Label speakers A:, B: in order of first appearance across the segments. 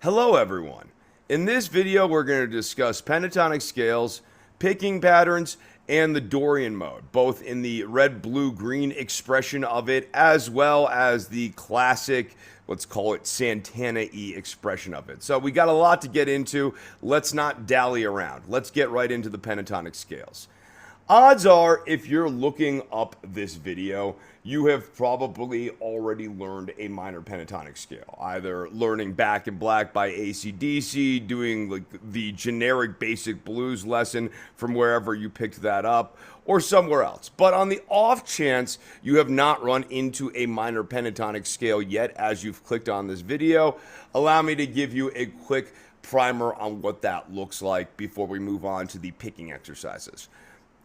A: Hello everyone. In this video we're going to discuss pentatonic scales, picking patterns, and the Dorian mode, both in the red, blue, green expression of it, as well as the classic, let's call it Santana-y expression of it. So we got a lot to get into. Let's not dally around. Let's get right into the pentatonic scales. Odds are, if you're looking up this video, you have probably already learned a minor pentatonic scale. Either learning Back in Black by AC/DC, doing like the generic basic blues lesson from wherever you picked that up, or somewhere else. But on the off chance you have not run into a minor pentatonic scale yet as you've clicked on this video, allow me to give you a quick primer on what that looks like before we move on to the picking exercises.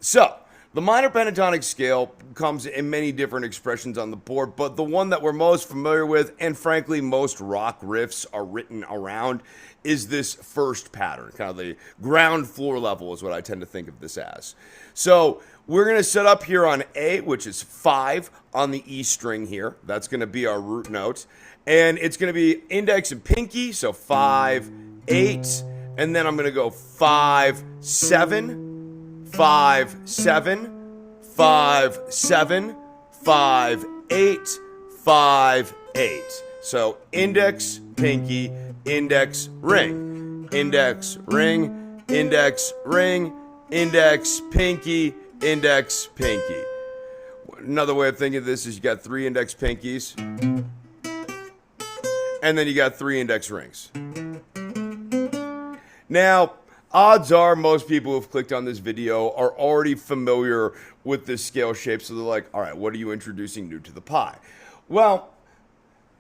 A: So, the minor pentatonic scale comes in many different expressions on the board, but the one that we're most familiar with, and frankly most rock riffs are written around, is this first pattern. Kind of the ground floor level is what I tend to think of this as. So, we're going to set up here on A, which is 5 on the E string here. That's going to be our root note. And it's going to be index and pinky, so 5, 8, and then I'm going to go 5, 7, 5, 7, 5, 7, 5, 8, 5, 8. So index, pinky, index, ring, index, ring, index, ring, index, pinky, index, pinky. Another way of thinking of this is you got 3 index pinkies, and then you got 3 index rings. Now, odds are most people who've clicked on this video are already familiar with this scale shape, so they're like, all right, what are you introducing new to the pie? Well,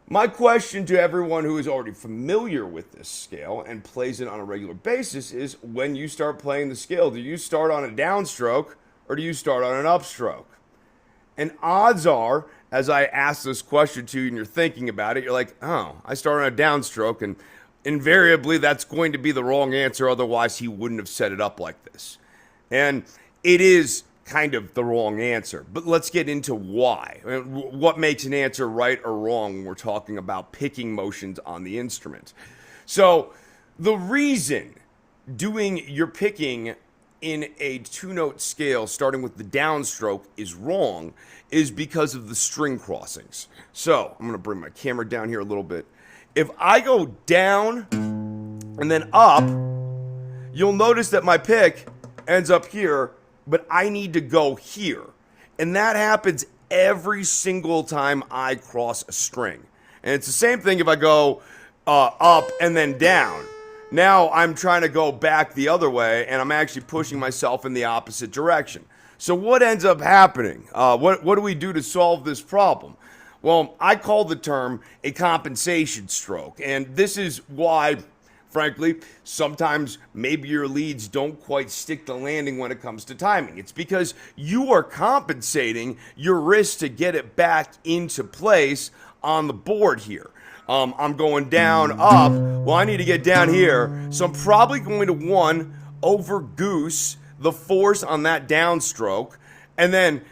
A: my question to everyone who is already familiar with this scale and plays it on a regular basis is, when you start playing the scale, do you start on a downstroke or do you start on an upstroke? And odds are, as I ask this question to you and you're thinking about it, you're like, oh, I start on a downstroke, and invariably, that's going to be the wrong answer. Otherwise, he wouldn't have set it up like this. And it is kind of the wrong answer. But let's get into why. What makes an answer right or wrong when we're talking about picking motions on the instrument. So the reason doing your picking in a 2-note scale, starting with the downstroke, is wrong is because of the string crossings. So I'm going to bring my camera down here a little bit. If I go down and then up, you'll notice that my pick ends up here, but I need to go here. And that happens every single time I cross a string. And it's the same thing if I go up and then down. Now I'm trying to go back the other way, and I'm actually pushing myself in the opposite direction. So what ends up happening? What do we do to solve this problem? Well, I call the term a compensation stroke, and this is why, frankly, sometimes maybe your leads don't quite stick the landing when it comes to timing. It's because you are compensating your wrist to get it back into place on the board here. I'm going down, up. Well, I need to get down here, so I'm probably going to, 1, over goose the force on that downstroke, and then,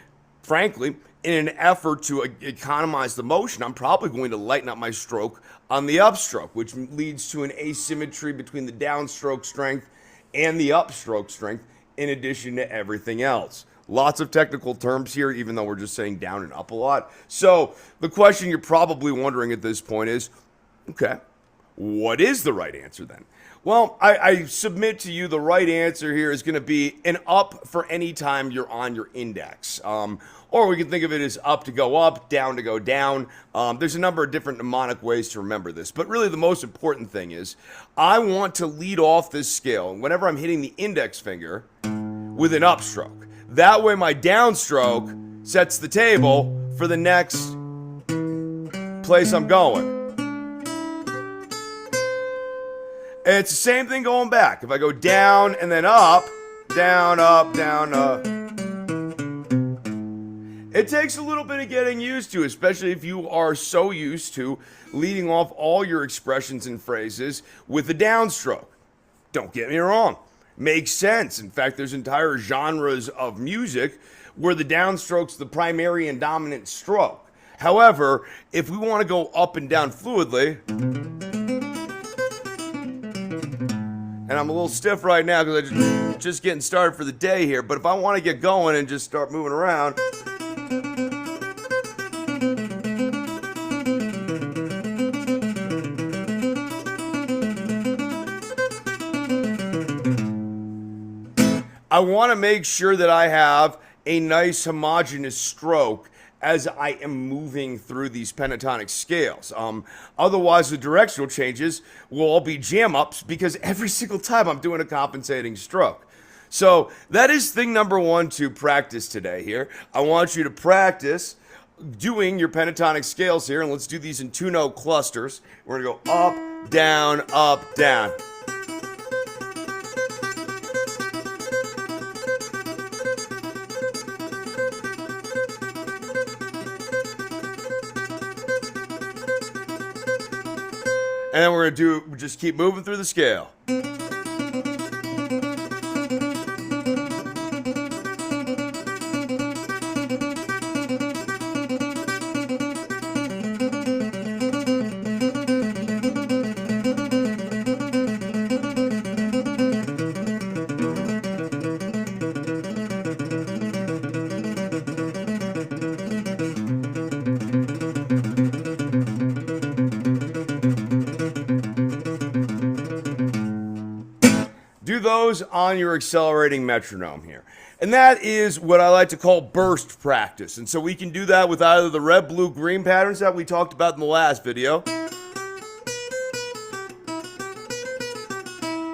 A: frankly, in an effort to economize the motion, I'm probably going to lighten up my stroke on the upstroke, which leads to an asymmetry between the downstroke strength and the upstroke strength, in addition to everything else. Lots of technical terms here, even though we're just saying down and up a lot. So the question you're probably wondering at this point is, okay, what is the right answer then? Well, I submit to you the right answer here is going to be an up for any time you're on your index. Or we can think of it as up to go up, down to go down. There's a number of different mnemonic ways to remember this. But really the most important thing is I want to lead off this scale whenever I'm hitting the index finger with an upstroke. That way my downstroke sets the table for the next place I'm going. And it's the same thing going back. If I go down and then up, down, up, down, up. It takes a little bit of getting used to, especially if you are so used to leading off all your expressions and phrases with a downstroke. Don't get me wrong. Makes sense. In fact, there's entire genres of music where the downstroke's the primary and dominant stroke. However, if we want to go up and down fluidly, And I'm a little stiff right now because I'm just getting started for the day here. But if I want to get going and just start moving around, I want to make sure that I have a nice homogeneous stroke as I am moving through these pentatonic scales. Otherwise, the directional changes will all be jam-ups because every single time I'm doing a compensating stroke. So that is thing number one to practice today here. I want you to practice doing your pentatonic scales here, and let's do these in 2-note clusters. We're going to go up, down, up, down. And then we're going to just keep moving through the scale. Do those on your accelerating metronome here. And that is what I like to call burst practice. And so we can do that with either the red, blue, green patterns that we talked about in the last video.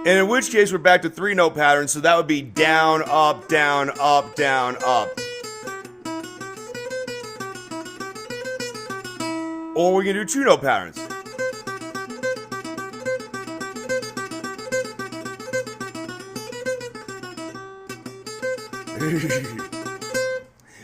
A: And in which case we're back to 3-note patterns, so that would be down, up, down, up, down, up. Or we can do 2-note patterns.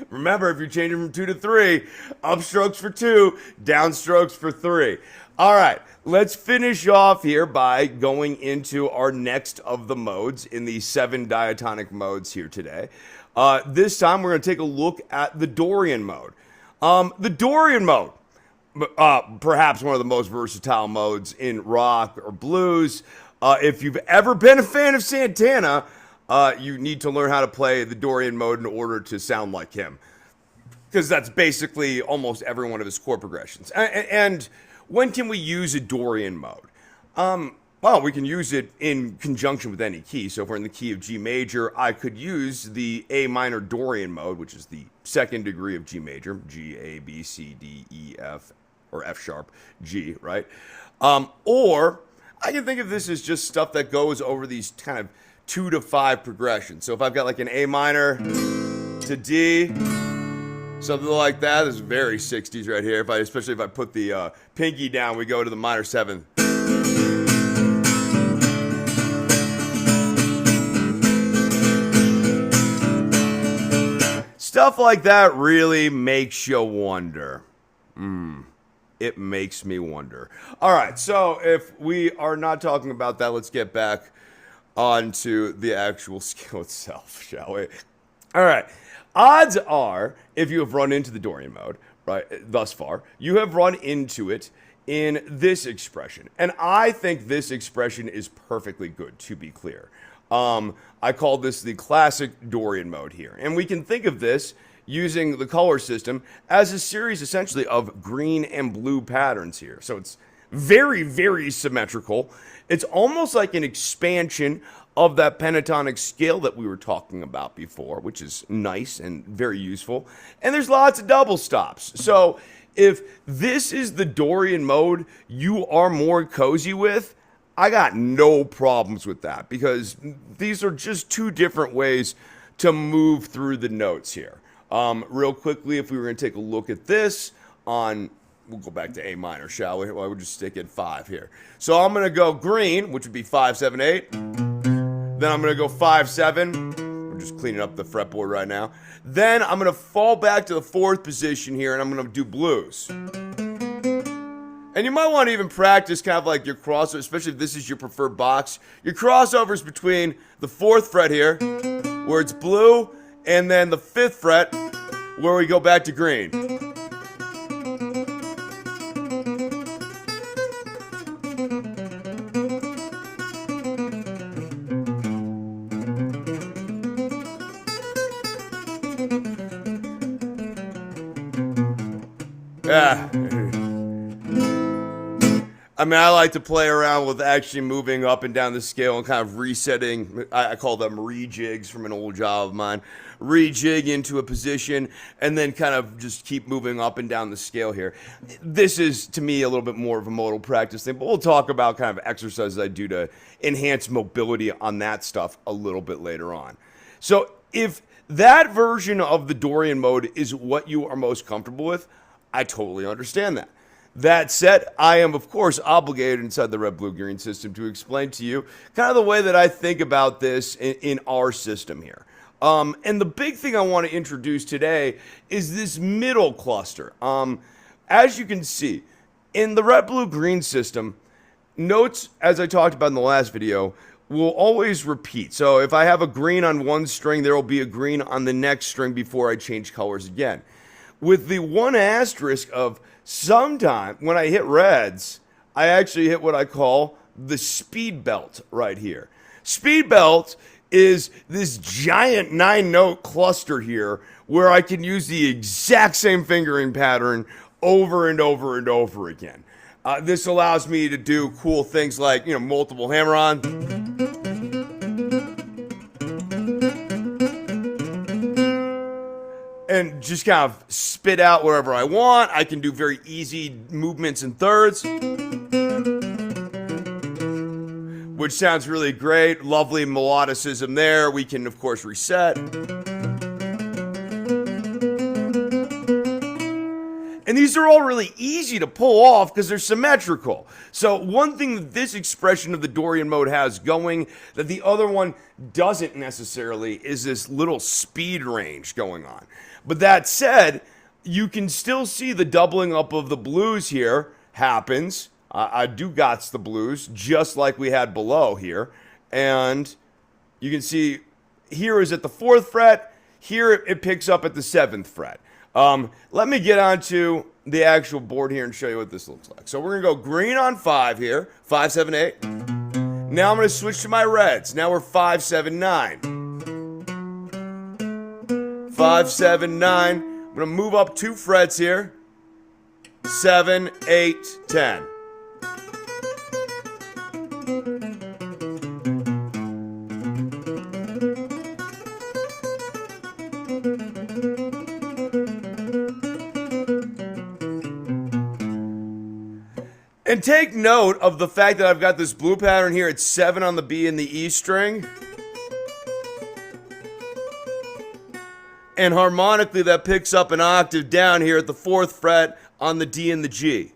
A: Remember, if you're changing from 2 to 3, upstrokes for 2, downstrokes for 3. All right, let's finish off here by going into our next of the modes in the 7 diatonic modes here today. This time, we're going to take a look at the Dorian mode. The Dorian mode, perhaps one of the most versatile modes in rock or blues. If you've ever been a fan of Santana, you need to learn how to play the Dorian mode in order to sound like him. Because that's basically almost every one of his chord progressions. And when can we use a Dorian mode? Well, we can use it in conjunction with any key. So if we're in the key of G major, I could use the A minor Dorian mode, which is the second degree of G major. G, A, B, C, D, E, F, or F sharp, G, right? Or I can think of this as just stuff that goes over these kind of 2 to 5 progressions. So if I've got like an A minor to D, something like that. This is very 60s right here. Especially if I put the pinky down, we go to the minor 7th. Stuff like that really makes you wonder. It makes me wonder. All right, so if we are not talking about that, let's get back onto the actual scale itself, shall we? All right. Odds are, if you have run into the Dorian mode, right, thus far, you have run into it in this expression. And I think this expression is perfectly good, to be clear. I call this the classic Dorian mode here. And we can think of this using the color system as a series, essentially, of green and blue patterns here. So it's very, very symmetrical. It's almost like an expansion of that pentatonic scale that we were talking about before, which is nice and very useful. And there's lots of double stops. So if this is the Dorian mode you are more cozy with, I got no problems with that, because these are just 2 different ways to move through the notes here. Real quickly, if we were going to take a look at this on, we'll go back to A minor, shall we? Well, we'll just stick in 5 here. So I'm going to go green, which would be 5, 7, 8. Then I'm going to go 5, 7. We're just cleaning up the fretboard right now. Then I'm going to fall back to the 4th position here, and I'm going to do blues. And you might want to even practice kind of like your crossover, especially if this is your preferred box. Your crossovers between the 4th fret here, where it's blue, and then the 5th fret, where we go back to green. Yeah. I mean, I like to play around with actually moving up and down the scale and kind of resetting. I call them rejigs from an old job of mine. Rejig into a position and then kind of just keep moving up and down the scale here. This is, to me, a little bit more of a modal practice thing, but we'll talk about kind of exercises I do to enhance mobility on that stuff a little bit later on. So if that version of the Dorian mode is what you are most comfortable with, I totally understand that. That said, I am, of course, obligated inside the red, blue, green system to explain to you kind of the way that I think about this in our system here. And the big thing I want to introduce today is this middle cluster. As you can see, in the red, blue, green system, notes, as I talked about in the last video, will always repeat. So if I have a green on one string, there will be a green on the next string before I change colors again. With the one asterisk of sometime when I hit reds, I actually hit what I call the speed belt right here. Speed belt is this giant 9-note cluster here where I can use the exact same fingering pattern over and over and over again. This allows me to do cool things like, multiple hammer-on. And just kind of spit out wherever I want. I can do very easy movements in thirds, which sounds really great. Lovely melodicism there. We can, of course, reset. And these are all really easy to pull off because they're symmetrical. So one thing that this expression of the Dorian mode has going that the other one doesn't necessarily is this little speed range going on. But that said, you can still see the doubling up of the blues here happens. I do gots the blues just like we had below here. And you can see here is at the 4th fret. Here it picks up at the 7th fret. Let me get onto the actual board here and show you what this looks like. So we're going to go green on 5 here. 5, 7, 8. Now I'm going to switch to my reds. Now we're 5, 7, 9. 5, 7, 9. I'm going to move up 2 frets here. 7, 8, 10. And take note of the fact that I've got this blue pattern here. It's 7 on the B and the E string. And harmonically, that picks up an octave down here at the 4th fret on the D and the G.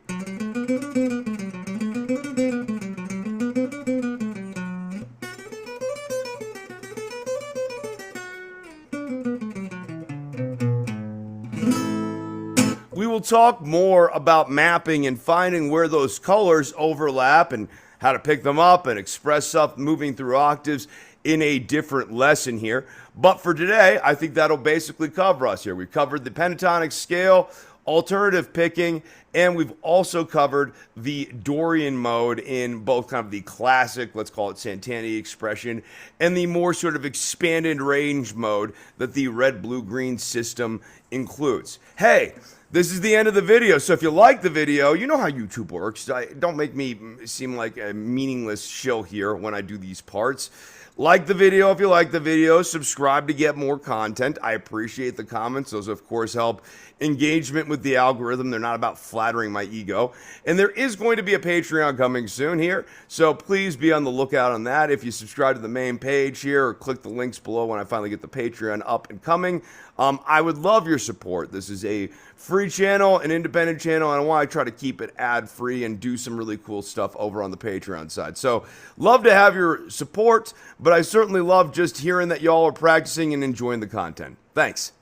A: We will talk more about mapping and finding where those colors overlap and how to pick them up and express stuff moving through octaves in a different lesson here. But for today, I think that'll basically cover us here. We've covered the pentatonic scale, alternative picking, and we've also covered the Dorian mode in both kind of the classic, let's call it Santana expression, and the more sort of expanded range mode that the red, blue, green system includes. Hey, this is the end of the video, so if you like the video, you know how YouTube works. Don't make me seem like a meaningless shill here when I do these parts. Like the video if you like the video. Subscribe to get more content. I appreciate the comments. Those, of course, help engagement with the algorithm. They're not about flattering my ego. And there is going to be a Patreon coming soon here, so please be on the lookout on that. If you subscribe to the main page here or click the links below when I finally get the Patreon up and coming, I would love your support. This is a free channel, an independent channel, and I want to try to keep it ad-free and do some really cool stuff over on the Patreon side. So, love to have your support, but I certainly love just hearing that y'all are practicing and enjoying the content. Thanks.